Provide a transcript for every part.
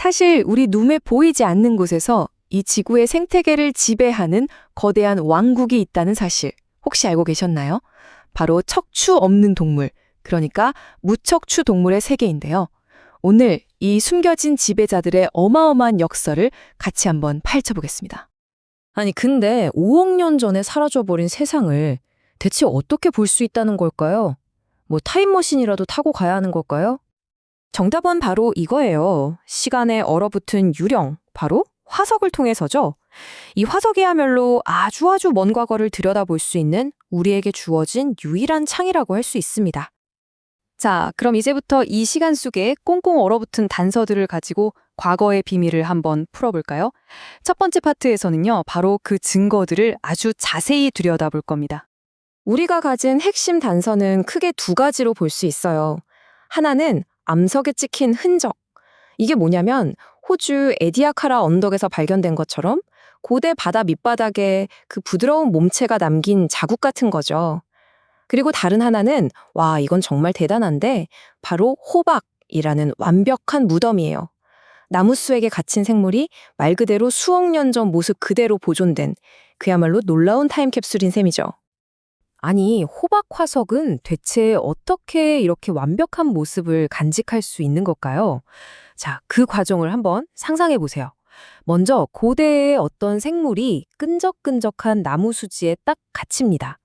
사실 우리 눈에 보이지 않는 곳에서 이 지구의 생태계를 지배하는 거대한 왕국이 있다는 사실 혹시 알고 계셨나요? 바로 척추 없는 동물, 그러니까 무척추 동물의 세계인데요. 오늘 이 숨겨진 지배자들의 어마어마한 역사를 같이 한번 파헤쳐보겠습니다. 아니, 근데 5억 년 전에 사라져버린 세상을 대체 어떻게 볼 수 있다는 걸까요? 뭐 타임머신이라도 타고 가야 하는 걸까요? 정답은 바로 이거예요. 시간에 얼어붙은 유령, 바로 화석을 통해서죠. 이 화석이야말로 아주 먼 과거를 들여다볼 수 있는 우리에게 주어진 유일한 창이라고 할 수 있습니다. 자, 그럼 이제부터 이 시간 속에 꽁꽁 얼어붙은 단서들을 가지고 과거의 비밀을 한번 풀어볼까요? 첫 번째 파트에서는요, 바로 그 증거들을 아주 자세히 들여다볼 겁니다. 우리가 가진 핵심 단서는 크게 두 가지로 볼 수 있어요. 하나는 암석에 찍힌 흔적. 이게 뭐냐면 호주 에디아카라 언덕에서 발견된 것처럼 고대 바다 밑바닥에 그 부드러운 몸체가 남긴 자국 같은 거죠. 그리고 다른 하나는 와, 이건 정말 대단한데 바로 호박이라는 완벽한 무덤이에요. 나무수에게 갇힌 생물이 말 그대로 수억 년 전 모습 그대로 보존된 그야말로 놀라운 타임캡슐인 셈이죠. 아니, 호박 화석은 대체 어떻게 이렇게 완벽한 모습을 간직할 수 있는 걸까요? 자, 그 과정을 한번 상상해 보세요. 먼저 고대의 어떤 생물이 끈적끈적한 나무 수지에 딱 갇힙니다.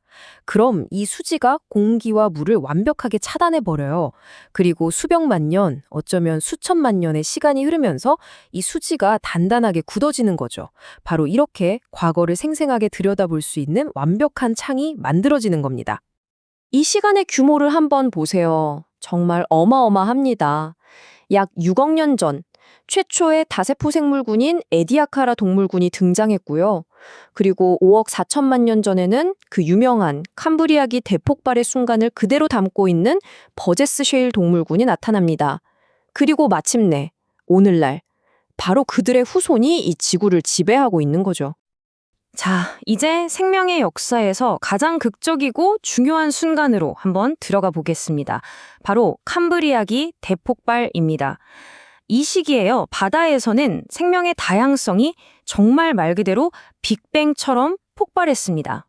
그럼 이 수지가 공기와 물을 완벽하게 차단해버려요. 그리고 수백만 년, 어쩌면 수천만 년의 시간이 흐르면서 이 수지가 단단하게 굳어지는 거죠. 바로 이렇게 과거를 생생하게 들여다볼 수 있는 완벽한 창이 만들어지는 겁니다. 이 시간의 규모를 한번 보세요. 정말 어마어마합니다. 약 6억 년 전, 최초의 다세포 생물군인 에디아카라 동물군이 등장했고요. 그리고 5억 4천만 년 전에는 그 유명한 캄브리아기 대폭발의 순간을 그대로 담고 있는 버제스 쉐일 동물군이 나타납니다. 그리고 마침내 오늘날 바로 그들의 후손이 이 지구를 지배하고 있는 거죠. 자, 이제 생명의 역사에서 가장 극적이고 중요한 순간으로 한번 들어가 보겠습니다. 바로 캄브리아기 대폭발입니다. 이 시기에요, 바다에서는 생명의 다양성이 정말 말 그대로 빅뱅처럼 폭발했습니다.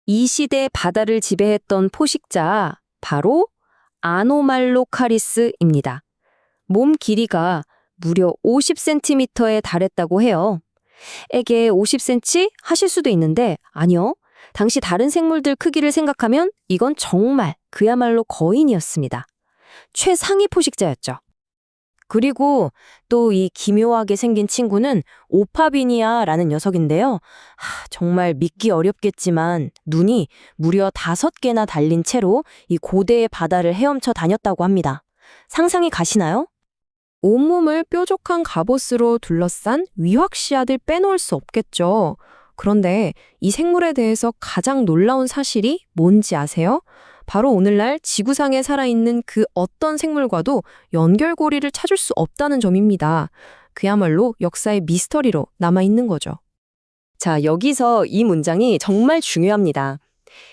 이 시대 바다를 지배했던 포식자, 바로 아노말로카리스입니다. 몸 길이가 무려 50cm에 달했다고 해요. 에게 50cm 하실 수도 있는데 아니요. 당시 다른 생물들 크기를 생각하면 이건 정말 그야말로 거인이었습니다. 최상위 포식자였죠. 그리고 또 이 기묘하게 생긴 친구는 오파비니아라는 녀석인데요. 정말 믿기 어렵겠지만 눈이 무려 5개나 달린 채로 이 고대의 바다를 헤엄쳐 다녔다고 합니다. 상상이 가시나요? 온몸을 뾰족한 갑옷으로 둘러싼 위확시야들 빼놓을 수 없겠죠. 그런데 이 생물에 대해서 가장 놀라운 사실이 뭔지 아세요? 바로 오늘날 지구상에 살아있는 그 어떤 생물과도 연결고리를 찾을 수 없다는 점입니다. 그야말로 역사의 미스터리로 남아있는 거죠. 자, 여기서 이 문장이 정말 중요합니다.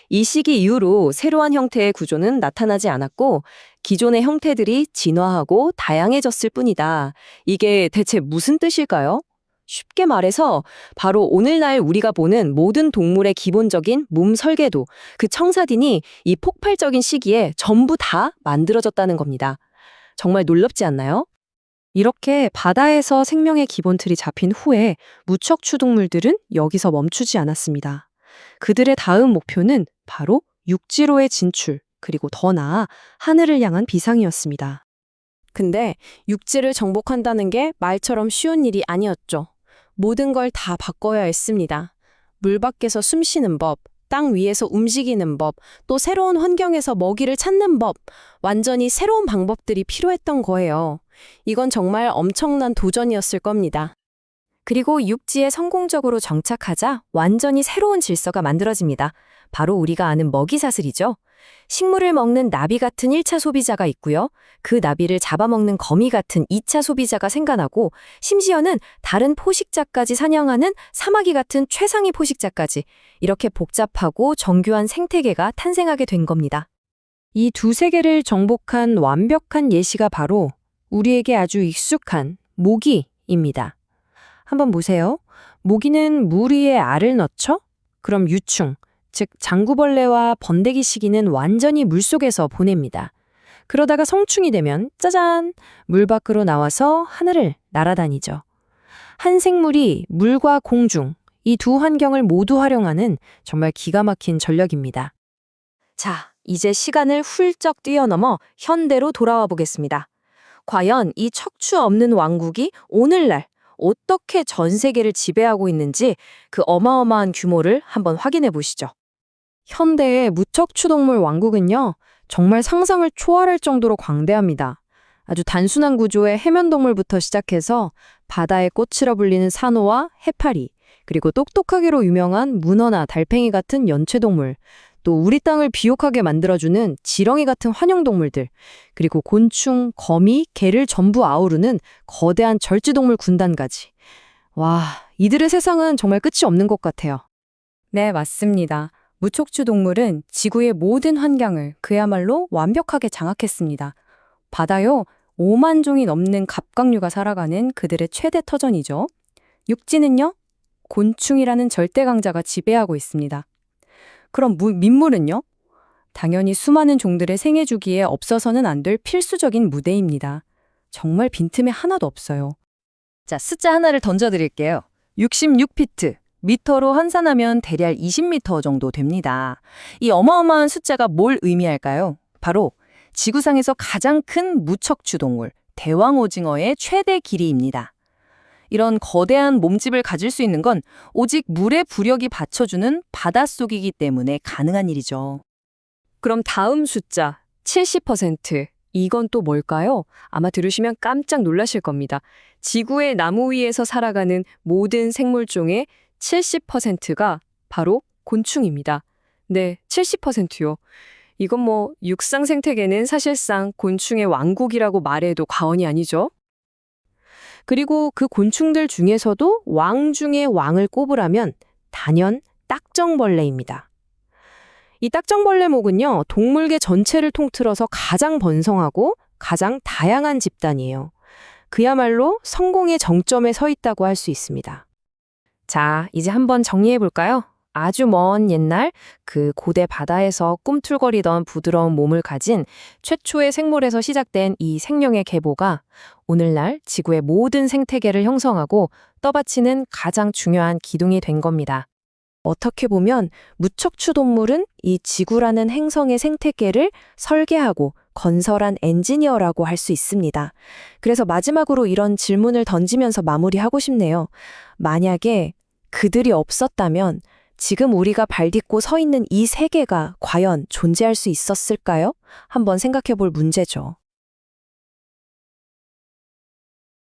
이 시기 이후로 새로운 형태의 구조는 나타나지 않았고 기존의 형태들이 진화하고 다양해졌을 뿐이다. 이게 대체 무슨 뜻일까요? 쉽게 말해서 바로 오늘날 우리가 보는 모든 동물의 기본적인 몸 설계도, 그 청사딘이 이 폭발적인 시기에 전부 다 만들어졌다는 겁니다. 정말 놀랍지 않나요? 이렇게 바다에서 생명의 기본 틀이 잡힌 후에 무척추 동물들은 여기서 멈추지 않았습니다. 그들의 다음 목표는 바로 육지로의 진출, 그리고 더 나아 하늘을 향한 비상이었습니다. 근데 육지를 정복한다는 게 말처럼 쉬운 일이 아니었죠. 모든 걸 다 바꿔야 했습니다. 물 밖에서 숨 쉬는 법, 땅 위에서 움직이는 법, 또 새로운 환경에서 먹이를 찾는 법, 완전히 새로운 방법들이 필요했던 거예요. 이건 정말 엄청난 도전이었을 겁니다. 그리고 육지에 성공적으로 정착하자 완전히 새로운 질서가 만들어집니다. 바로 우리가 아는 먹이사슬이죠. 식물을 먹는 나비 같은 1차 소비자가 있고요. 그 나비를 잡아먹는 거미 같은 2차 소비자가 생겨나고 심지어는 다른 포식자까지 사냥하는 사마귀 같은 최상위 포식자까지 이렇게 복잡하고 정교한 생태계가 탄생하게 된 겁니다. 이 두 세계를 정복한 완벽한 예시가 바로 우리에게 아주 익숙한 모기입니다. 한번 보세요. 모기는 물 위에 알을 넣죠? 그럼 유충, 즉 장구벌레와 번데기 시기는 완전히 물속에서 보냅니다. 그러다가 성충이 되면 짜잔! 물 밖으로 나와서 하늘을 날아다니죠. 한 생물이 물과 공중, 이 두 환경을 모두 활용하는 정말 기가 막힌 전력입니다. 자, 이제 시간을 훌쩍 뛰어넘어 현대로 돌아와 보겠습니다. 과연 이 척추 없는 왕국이 오늘날 어떻게 전 세계를 지배하고 있는지 그 어마어마한 규모를 한번 확인해 보시죠. 현대의 무척추동물 왕국은요, 정말 상상을 초월할 정도로 광대합니다. 아주 단순한 구조의 해면동물부터 시작해서 바다의 꽃이라 불리는 산호와 해파리, 그리고 똑똑하기로 유명한 문어나 달팽이 같은 연체동물, 또 우리 땅을 비옥하게 만들어주는 지렁이 같은 환영동물들, 그리고 곤충, 거미, 개를 전부 아우르는 거대한 절지동물 군단까지. 와, 이들의 세상은 정말 끝이 없는 것 같아요. 네, 맞습니다. 무척추 동물은 지구의 모든 환경을 그야말로 완벽하게 장악했습니다. 바다요, 5만 종이 넘는 갑각류가 살아가는 그들의 최대 터전이죠. 육지는요, 곤충이라는 절대 강자가 지배하고 있습니다. 그럼 민물은요? 당연히 수많은 종들의 생애 주기에 없어서는 안 될 필수적인 무대입니다. 정말 빈틈이 하나도 없어요. 자, 숫자 하나를 던져드릴게요. 66피트. 미터로 환산하면 대략 20m 정도 됩니다. 이 어마어마한 숫자가 뭘 의미할까요? 바로 지구상에서 가장 큰 무척추 동물, 대왕오징어의 최대 길이입니다. 이런 거대한 몸집을 가질 수 있는 건 오직 물의 부력이 받쳐주는 바닷속이기 때문에 가능한 일이죠. 그럼 다음 숫자, 70%. 이건 또 뭘까요? 아마 들으시면 깜짝 놀라실 겁니다. 지구의 나무 위에서 살아가는 모든 생물종의 70%가 바로 곤충입니다. 네, 70%요. 이건 뭐 육상 생태계는 사실상 곤충의 왕국이라고 말해도 과언이 아니죠. 그리고 그 곤충들 중에서도 왕 중에 왕을 꼽으라면 단연 딱정벌레입니다. 이 딱정벌레목은요, 동물계 전체를 통틀어서 가장 번성하고 가장 다양한 집단이에요. 그야말로 성공의 정점에 서 있다고 할 수 있습니다. 자, 이제 한번 정리해 볼까요? 아주 먼 옛날 그 고대 바다에서 꿈틀거리던 부드러운 몸을 가진 최초의 생물에서 시작된 이 생명의 계보가 오늘날 지구의 모든 생태계를 형성하고 떠받치는 가장 중요한 기둥이 된 겁니다. 어떻게 보면 무척추 동물은 이 지구라는 행성의 생태계를 설계하고 건설한 엔지니어라고 할 수 있습니다. 그래서 마지막으로 이런 질문을 던지면서 마무리하고 싶네요. 만약에 그들이 없었다면 지금 우리가 발딛고 서 있는 이 세계가 과연 존재할 수 있었을까요? 한번 생각해 볼 문제죠.